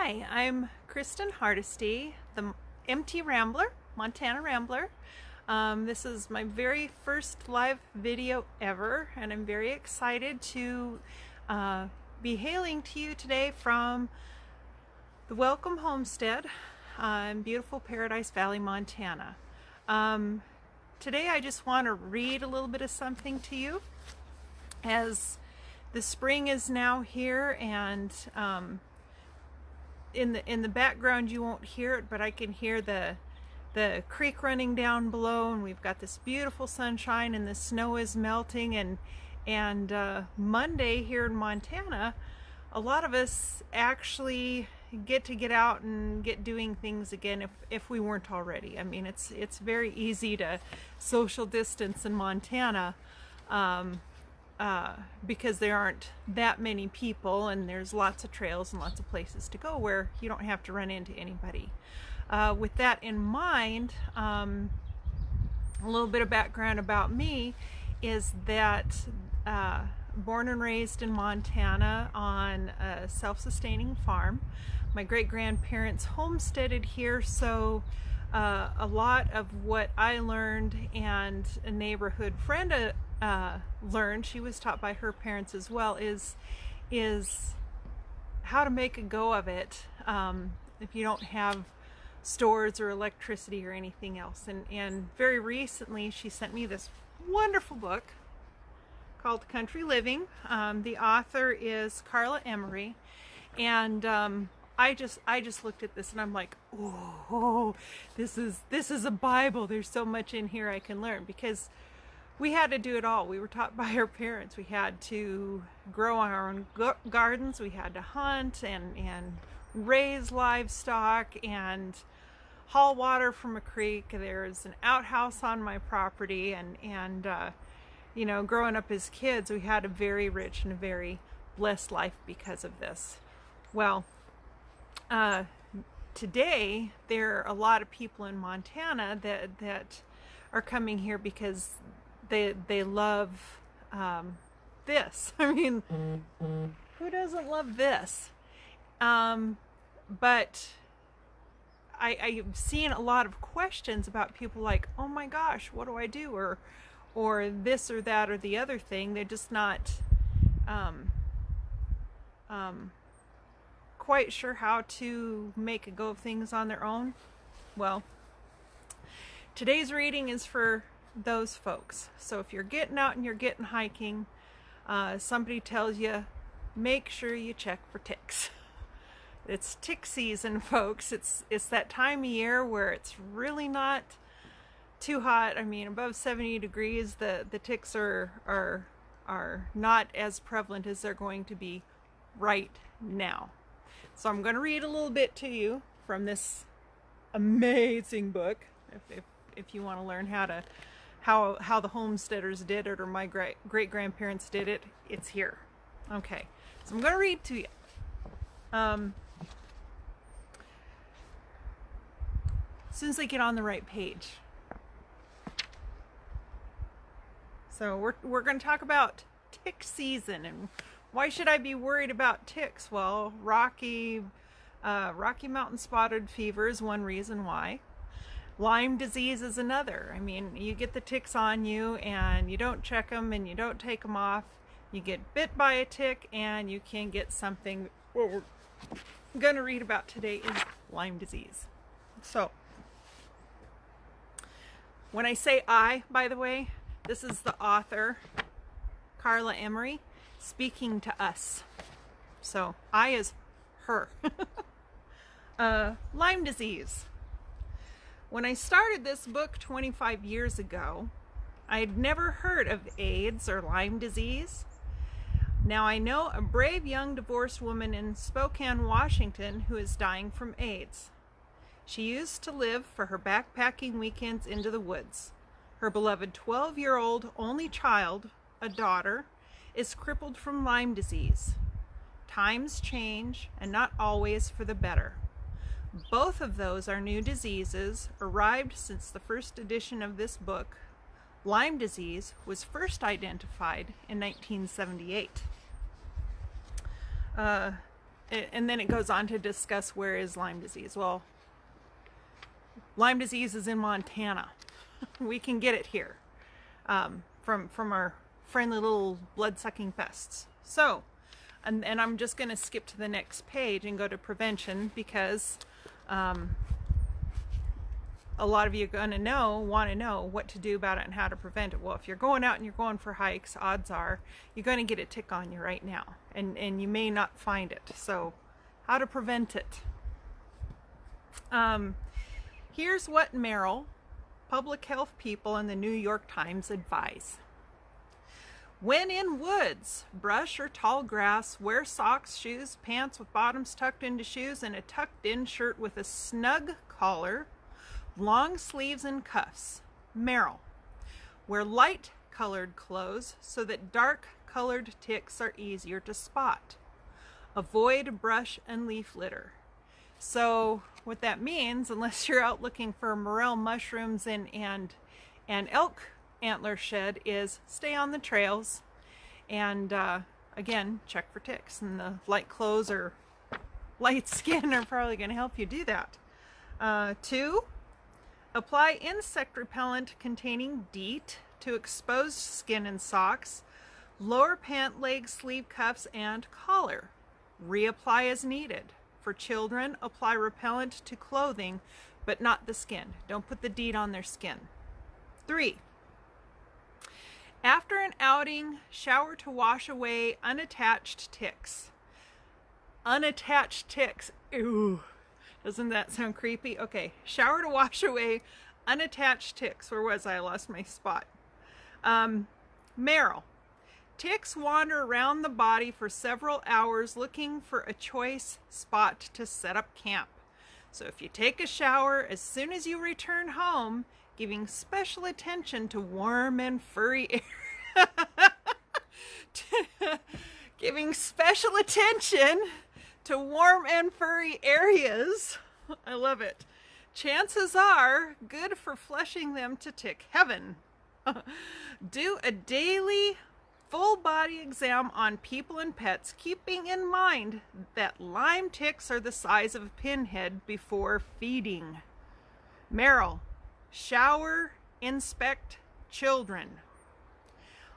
Hi, I'm Kristen Hardesty, the MT Rambler, Montana Rambler. This is my very first live video ever, and I'm very excited to be hailing to you today from the Welcome Homestead in beautiful Paradise Valley, Montana. Today I just want to read a little bit of something to you, as the spring is now here, and in the background you won't hear it, but I can hear the creek running down below, and we've got this beautiful sunshine, and the snow is melting, and Monday here in Montana, a lot of us actually get out and get doing things again if we weren't already. I mean, it's very easy to social distance in Montana because there aren't that many people, and there's lots of trails and lots of places to go where you don't have to run into anybody. With that in mind, a little bit of background about me is that born and raised in Montana on a self-sustaining farm. My great-grandparents homesteaded here, so a lot of what I learned and a neighborhood friend learned, she was taught by her parents as well, is how to make a go of it if you don't have stores or electricity or anything else. And very recently she sent me this wonderful book called Country Living. The author is Carla Emery, and I just looked at this and I'm like, oh, this is a Bible. There's so much in here I can learn, because we had to do it all. We were taught by our parents. We had to grow our own gardens. We had to hunt and raise livestock and haul water from a creek. There's an outhouse on my property, and you know, growing up as kids, we had a very rich and a very blessed life because of this. Well, today there are a lot of people in Montana that are coming here because they love this. I mean, who doesn't love this? But I've seen a lot of questions about people like, oh my gosh, what do I do? Or this or that or the other thing. They're just not quite sure how to make a go of things on their own. Well, today's reading is for those folks. So if you're getting out and you're getting hiking, somebody tells you, make sure you check for ticks. It's tick season, folks. It's that time of year where it's really not too hot. I mean, above 70 degrees, the ticks are not as prevalent as they're going to be right now. So I'm going to read a little bit to you from this amazing book. If you want to learn how the homesteaders did it, or my great grandparents did it, it's here. Okay, so I'm going to read to you. As soon as I get on the right page. So we're going to talk about tick season, and why should I be worried about ticks? Well, Rocky Mountain spotted fever is one reason why. Lyme disease is another. I mean, you get the ticks on you and you don't check them and you don't take them off. You get bit by a tick and you can get something. What we're going to read about today is Lyme disease. So, when I say I, by the way, this is the author, Carla Emery, speaking to us. So, I is her. Lyme disease. When I started this book 25 years ago, I had never heard of AIDS or Lyme disease. Now I know a brave young divorced woman in Spokane, Washington, who is dying from AIDS. She used to live for her backpacking weekends into the woods. Her beloved 12-year-old only child, a daughter, is crippled from Lyme disease. Times change, and not always for the better. Both of those are new diseases, arrived since the first edition of this book. Lyme disease was first identified in 1978. and then it goes on to discuss where is Lyme disease. Well, Lyme disease is in Montana. We can get it here from our friendly little blood-sucking pests. So, and I'm just going to skip to the next page and go to prevention, because a lot of you are going to want to know what to do about it and how to prevent it. Well, if you're going out and you're going for hikes, odds are you're going to get a tick on you right now, and you may not find it. So, how to prevent it? Here's what Merrill, public health people, and the New York Times advise. When in woods, brush or tall grass, wear socks, shoes, pants with bottoms tucked into shoes, and a tucked-in shirt with a snug collar, long sleeves and cuffs. Merrill. Wear light-colored clothes so that dark-colored ticks are easier to spot. Avoid brush and leaf litter. So what that means, unless you're out looking for morel mushrooms and elk antler shed, is stay on the trails and again, check for ticks. And the light clothes or light skin are probably going to help you do that. 2, apply insect repellent containing DEET to exposed skin and socks, lower pant leg, sleeve cuffs, and collar. Reapply as needed. For children, apply repellent to clothing, but not the skin. Don't put the DEET on their skin. 3, after an outing, shower to wash away unattached ticks. Unattached ticks. Ew. Doesn't that sound creepy? Okay, shower to wash away unattached ticks. Where was I? I lost my spot. Merrill. Ticks wander around the body for several hours looking for a choice spot to set up camp. So if you take a shower as soon as you return home, giving special attention to warm and furry areas. Giving special attention to warm and furry areas. I love it. Chances are good for flushing them to tick heaven. Do a daily full body exam on people and pets, keeping in mind that Lyme ticks are the size of a pinhead before feeding. Merrill. Shower, inspect children.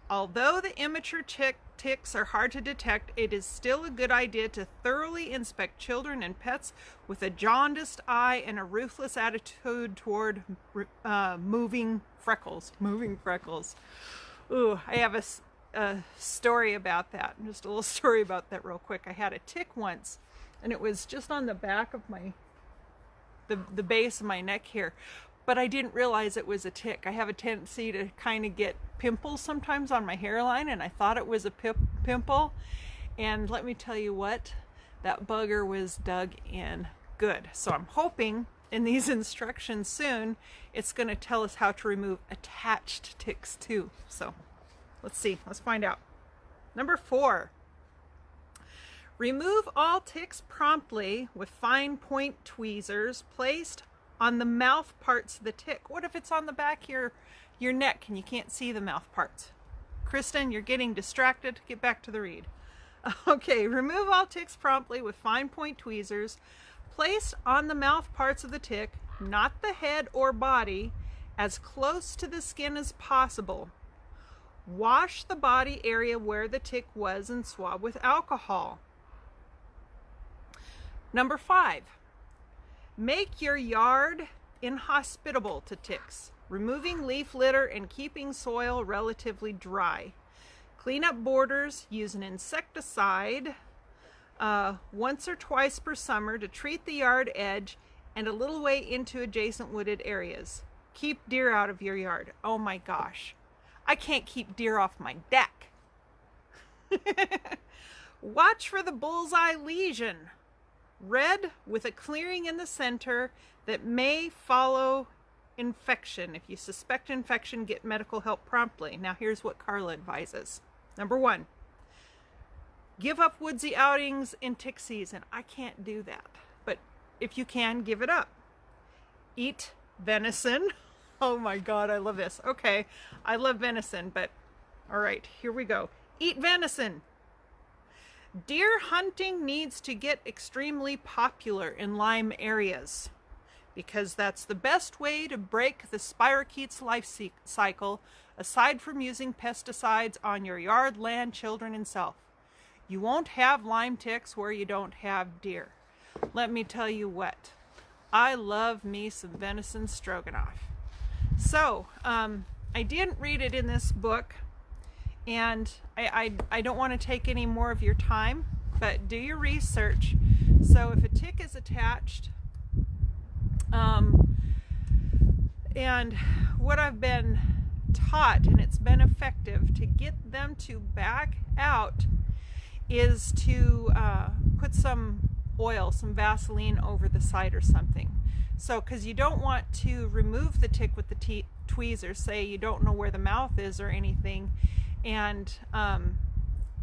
Although the immature ticks are hard to detect, it is still a good idea to thoroughly inspect children and pets with a jaundiced eye and a ruthless attitude toward moving freckles. Ooh, I have a story about that. Just a little story about that real quick. I had a tick once, and it was just on the back of the base of my neck here. But I didn't realize it was a tick. I have a tendency to kind of get pimples sometimes on my hairline, and I thought it was a pimple. And let me tell you what, that bugger was dug in good. So I'm hoping in these instructions soon, it's going to tell us how to remove attached ticks too. So let's see, let's find out. Number 4, remove all ticks promptly with fine point tweezers placed on the mouth parts of the tick. What if it's on the back of your neck and you can't see the mouth parts? Kristen, you're getting distracted. Get back to the read. Okay, remove all ticks promptly with fine point tweezers placed on the mouth parts of the tick, not the head or body, as close to the skin as possible. Wash the body area where the tick was and swab with alcohol. Number 5. Make your yard inhospitable to ticks, removing leaf litter and keeping soil relatively dry. Clean up borders, use an insecticide once or twice per summer to treat the yard edge and a little way into adjacent wooded areas. Keep deer out of your yard. Oh my gosh. I can't keep deer off my deck. Watch for the bullseye lesion. Red with a clearing in the center that may follow infection. If you suspect infection, get medical help promptly. Now here's what Carla advises. Number 1, give up woodsy outings in tick season. I can't do that, but if you can, give it up. Eat venison. Oh my God, I love this. Okay, I love venison, but all right, here we go. Eat venison. Deer hunting needs to get extremely popular in Lyme areas because that's the best way to break the spirochete's life cycle, aside from using pesticides on your yard, land, children, and self. You won't have Lyme ticks where you don't have deer. Let me tell you what, I love me some venison stroganoff. So, I didn't read it in this book, and I don't want to take any more of your time, but do your research. So if a tick is attached, and what I've been taught, and it's been effective to get them to back out, is to put some oil, some Vaseline over the site or something. So, because you don't want to remove the tick with the tweezers, say you don't know where the mouth is or anything, and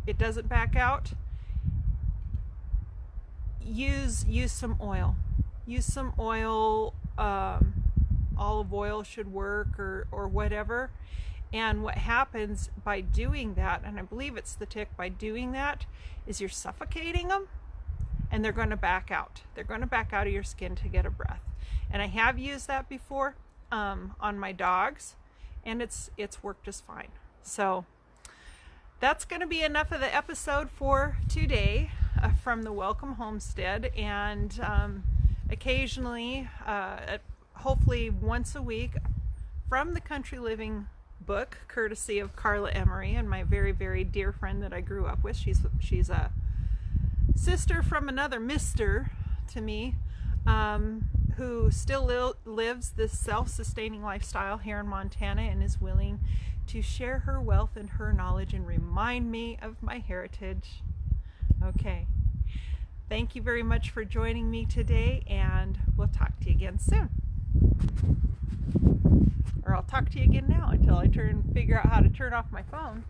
it doesn't back out, use some oil. Use some oil, olive oil should work, or whatever. And what happens by doing that, and I believe it's the tick, by doing that, is you're suffocating them, and they're going to back out. They're going to back out of your skin to get a breath. And I have used that before on my dogs, and it's worked just fine. So that's going to be enough of the episode for today from the Welcome Homestead. And occasionally, hopefully once a week, from the Country Living book, courtesy of Carla Emery, and my very, very dear friend that I grew up with. She's a sister from another mister to me, who still lives this self-sustaining lifestyle here in Montana and is willing to share her wealth and her knowledge and remind me of my heritage. Okay. Thank you very much for joining me today, and we'll talk to you again soon. Or I'll talk to you again now until I figure out how to turn off my phone.